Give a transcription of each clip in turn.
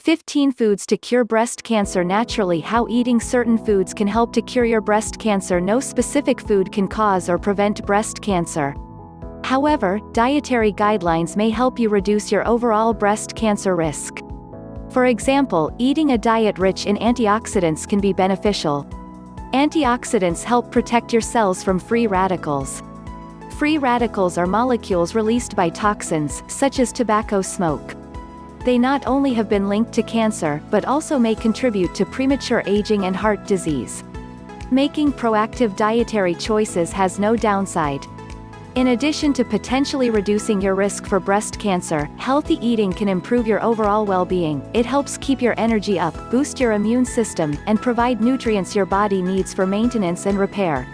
15 Foods to Cure Breast Cancer Naturally. How eating certain foods can help to cure your breast cancer. No specific food can cause or prevent breast cancer. However, dietary guidelines may help you reduce your overall breast cancer risk. For example, eating a diet rich in antioxidants can be beneficial. Antioxidants help protect your cells from free radicals. Free radicals are molecules released by toxins, such as tobacco smoke. They not only have been linked to cancer, but also may contribute to premature aging and heart disease. Making proactive dietary choices has no downside. In addition to potentially reducing your risk for breast cancer, healthy eating can improve your overall well-being. It helps keep your energy up, boost your immune system, and provide nutrients your body needs for maintenance and repair.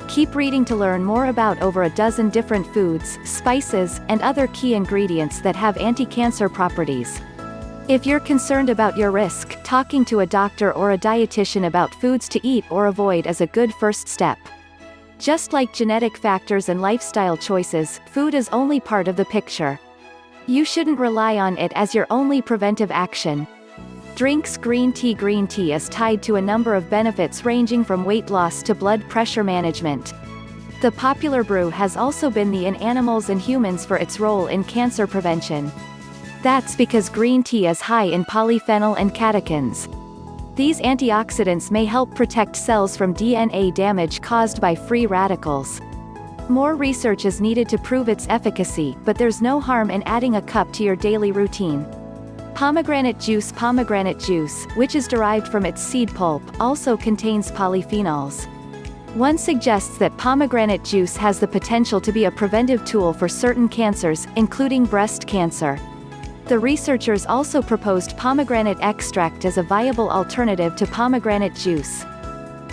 Keep reading to learn more about over a dozen different foods, spices, and other key ingredients that have anti-cancer properties. If you're concerned about your risk, talking to a doctor or a dietitian about foods to eat or avoid is a good first step. Just like genetic factors and lifestyle choices, food is only part of the picture. You shouldn't rely on it as your only preventive action. Drinks green tea. Green tea is tied to a number of benefits ranging from weight loss to blood pressure management. The popular brew has also been in animals and humans for its role in cancer prevention. That's because green tea is high in polyphenol and catechins. These antioxidants may help protect cells from DNA damage caused by free radicals. More research is needed to prove its efficacy, but there's no harm in adding a cup to your daily routine. Pomegranate juice. Pomegranate juice, which is derived from its seed pulp, also contains polyphenols. One suggests that pomegranate juice has the potential to be a preventive tool for certain cancers, including breast cancer. The researchers also proposed pomegranate extract as a viable alternative to pomegranate juice.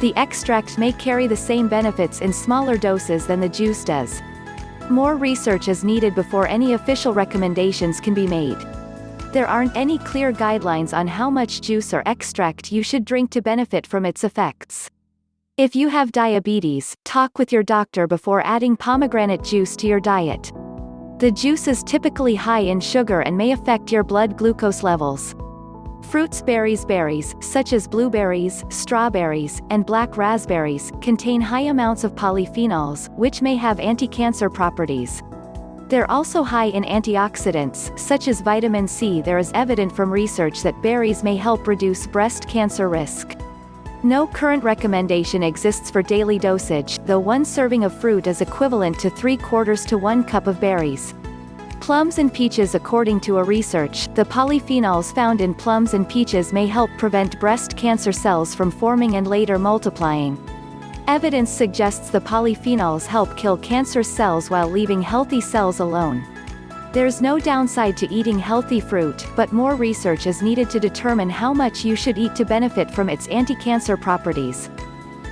The extract may carry the same benefits in smaller doses than the juice does. More research is needed before any official recommendations can be made. There aren't any clear guidelines on how much juice or extract you should drink to benefit from its effects. If you have diabetes, talk with your doctor before adding pomegranate juice to your diet. The juice is typically high in sugar and may affect your blood glucose levels. Fruits. Berries, such as blueberries, strawberries, and black raspberries, contain high amounts of polyphenols, which may have anti-cancer properties. They're also high in antioxidants, such as vitamin C. There is evidence from research that berries may help reduce breast cancer risk. No current recommendation exists for daily dosage, though one serving of fruit is equivalent to 3/4 to 1 cup of berries. Plums and peaches. According to a research, the polyphenols found in plums and peaches may help prevent breast cancer cells from forming and later multiplying. Evidence suggests the polyphenols help kill cancer cells while leaving healthy cells alone. There's no downside to eating healthy fruit, but more research is needed to determine how much you should eat to benefit from its anti-cancer properties.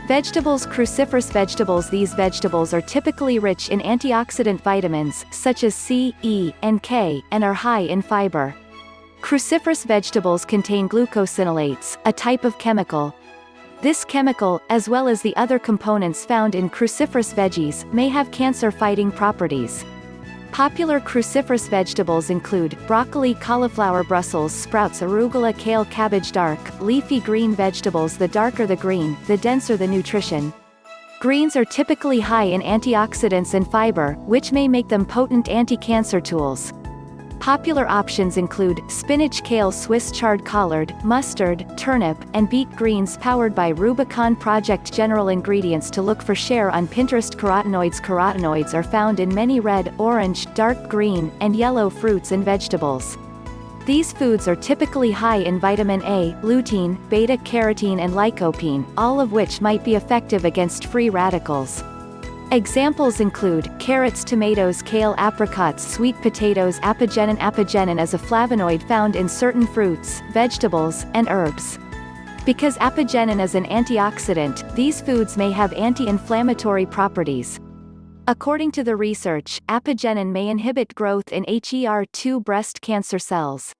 Vegetables. Cruciferous vegetables. These vegetables are typically rich in antioxidant vitamins, such as C, E, and K, and are high in fiber. Cruciferous vegetables contain glucosinolates, a type of chemical. This chemical, as well as the other components found in cruciferous veggies, may have cancer-fighting properties. Popular cruciferous vegetables include broccoli, cauliflower, Brussels sprouts, arugula, kale, cabbage. Dark, leafy green vegetables. The darker the green, the denser the nutrition. Greens are typically high in antioxidants and fiber, which may make them potent anti-cancer tools. Popular options include spinach, kale, Swiss chard, collard, mustard, turnip, and beet. Greens. Powered by Rubicon Project. General ingredients to look for. Share on Pinterest. Carotenoids. Carotenoids are found in many red, orange, dark green, and yellow fruits and vegetables. These foods are typically high in vitamin A, lutein, beta-carotene, and lycopene, all of which might be effective against free radicals. Examples include carrots, tomatoes, kale, apricots, sweet potatoes. Apigenin. Apigenin is a flavonoid found in certain fruits, vegetables, and herbs. Because apigenin is an antioxidant, these foods may have anti-inflammatory properties. According to the research, apigenin may inhibit growth in HER2 breast cancer cells.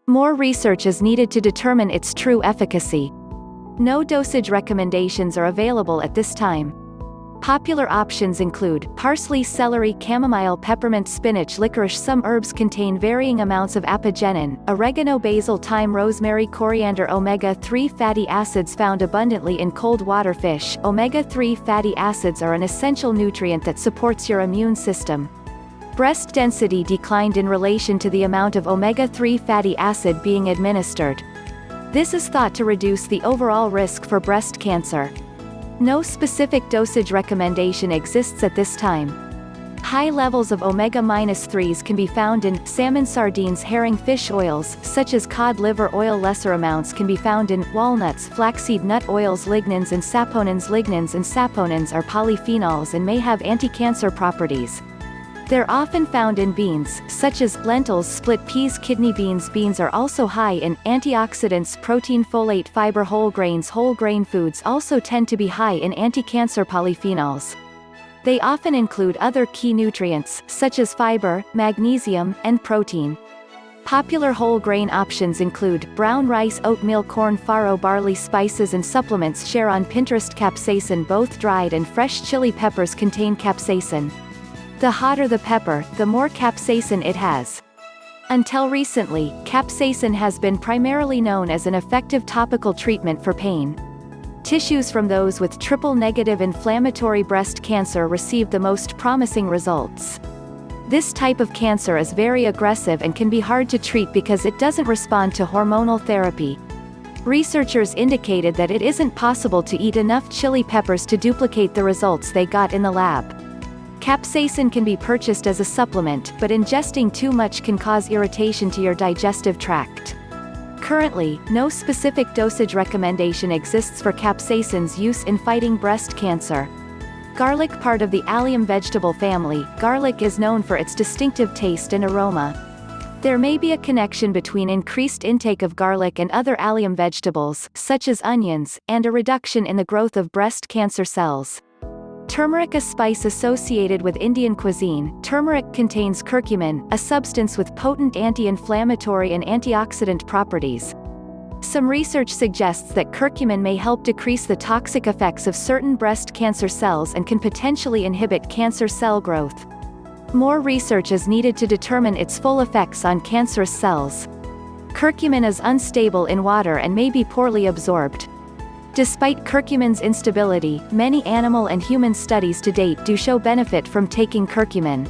More research is needed to determine its true efficacy. No dosage recommendations are available at this time. Popular options include parsley, celery, chamomile, peppermint, spinach, licorice. Some herbs contain varying amounts of apigenin: oregano, basil, thyme, rosemary, coriander. Omega-3 fatty acids found abundantly in cold water fish. Omega-3 fatty acids are an essential nutrient that supports your immune system. Breast density declined in relation to the amount of omega-3 fatty acid being administered. This is thought to reduce the overall risk for breast cancer. No specific dosage recommendation exists at this time. High levels of omega-3s can be found in salmon, sardines, herring, fish oils, such as cod liver oil. Lesser amounts can be found in walnuts, flaxseed, nut oils. Lignans and saponins. Lignans and saponins are polyphenols and may have anti-cancer properties. They're often found in beans, such as lentils, split peas, kidney beans. Beans are also high in antioxidants, protein, folate, fiber. Whole grains. Whole grain foods also tend to be high in anti-cancer polyphenols. They often include other key nutrients, such as fiber, magnesium, and protein. Popular whole grain options include brown rice, oatmeal, corn, farro, barley. Spices and supplements. Share on Pinterest. Capsaicin. Both dried and fresh chili peppers contain capsaicin. The hotter the pepper, the more capsaicin it has. Until recently, capsaicin has been primarily known as an effective topical treatment for pain. Tissues from those with triple-negative inflammatory breast cancer received the most promising results. This type of cancer is very aggressive and can be hard to treat because it doesn't respond to hormonal therapy. Researchers indicated that it isn't possible to eat enough chili peppers to duplicate the results they got in the lab. Capsaicin can be purchased as a supplement, but ingesting too much can cause irritation to your digestive tract. Currently, no specific dosage recommendation exists for capsaicin's use in fighting breast cancer. Garlic. Part of the allium vegetable family, garlic is known for its distinctive taste and aroma. There may be a connection between increased intake of garlic and other allium vegetables, such as onions, and a reduction in the growth of breast cancer cells. Turmeric. A spice associated with Indian cuisine, turmeric contains curcumin, a substance with potent anti-inflammatory and antioxidant properties. Some research suggests that curcumin may help decrease the toxic effects of certain breast cancer cells and can potentially inhibit cancer cell growth. More research is needed to determine its full effects on cancerous cells. Curcumin is unstable in water and may be poorly absorbed. Despite curcumin's instability, many animal and human studies to date do show benefit from taking curcumin.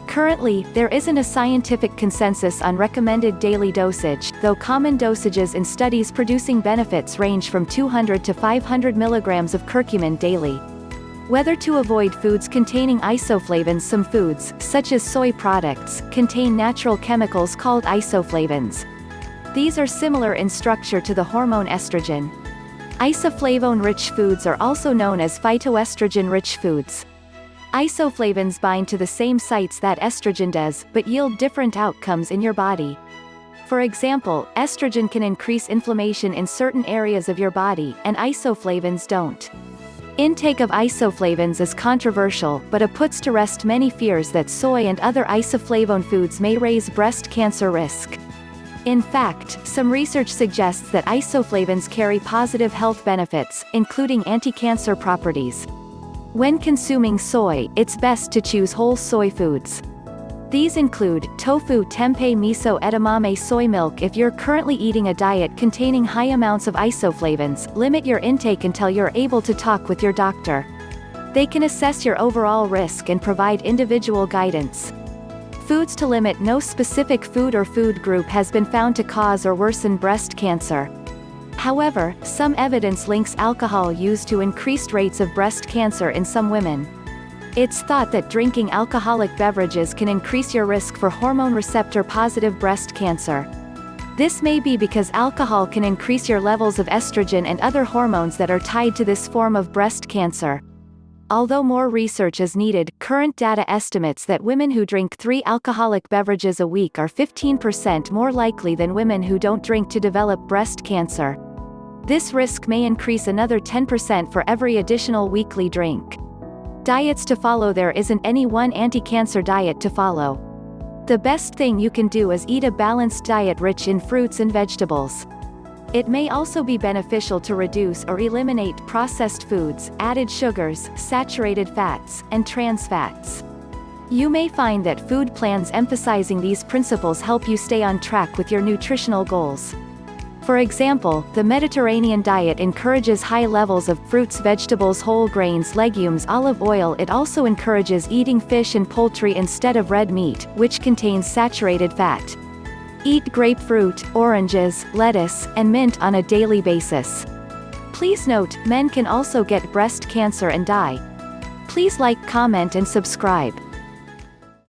Currently, there isn't a scientific consensus on recommended daily dosage, though common dosages in studies producing benefits range from 200 to 500 milligrams of curcumin daily. Whether to avoid foods containing isoflavins. Some foods, such as soy products, contain natural chemicals called isoflavins. These are similar in structure to the hormone estrogen. Isoflavone-rich foods are also known as phytoestrogen-rich foods. Isoflavins bind to the same sites that estrogen does, but yield different outcomes in your body. For example, estrogen can increase inflammation in certain areas of your body, and isoflavins don't. Intake of isoflavins is controversial, but it puts to rest many fears that soy and other isoflavone foods may raise breast cancer risk. In fact, some research suggests that isoflavins carry positive health benefits, including anti-cancer properties. When consuming soy, it's best to choose whole soy foods. These include tofu, tempeh, miso, edamame, soy milk. If you're currently eating a diet containing high amounts of isoflavins, limit your intake until you're able to talk with your doctor. They can assess your overall risk and provide individual guidance. Foods to limit. No specific food or food group has been found to cause or worsen breast cancer. However, some evidence links alcohol use to increased rates of breast cancer in some women. It's thought that drinking alcoholic beverages can increase your risk for hormone receptor-positive breast cancer. This may be because alcohol can increase your levels of estrogen and other hormones that are tied to this form of breast cancer. Although more research is needed, current data estimates that women who drink 3 alcoholic beverages a week are 15% more likely than women who don't drink to develop breast cancer. This risk may increase another 10% for every additional weekly drink. Diets to follow. There isn't any one anti-cancer diet to follow. The best thing you can do is eat a balanced diet rich in fruits and vegetables. It may also be beneficial to reduce or eliminate processed foods, added sugars, saturated fats, and trans fats. You may find that food plans emphasizing these principles help you stay on track with your nutritional goals. For example, the Mediterranean diet encourages high levels of fruits, vegetables, whole grains, legumes, olive oil. It also encourages eating fish and poultry instead of red meat, which contains saturated fat. Eat grapefruit, oranges, lettuce, and mint on a daily basis. Please note, men can also get breast cancer and die. Please like, comment and subscribe.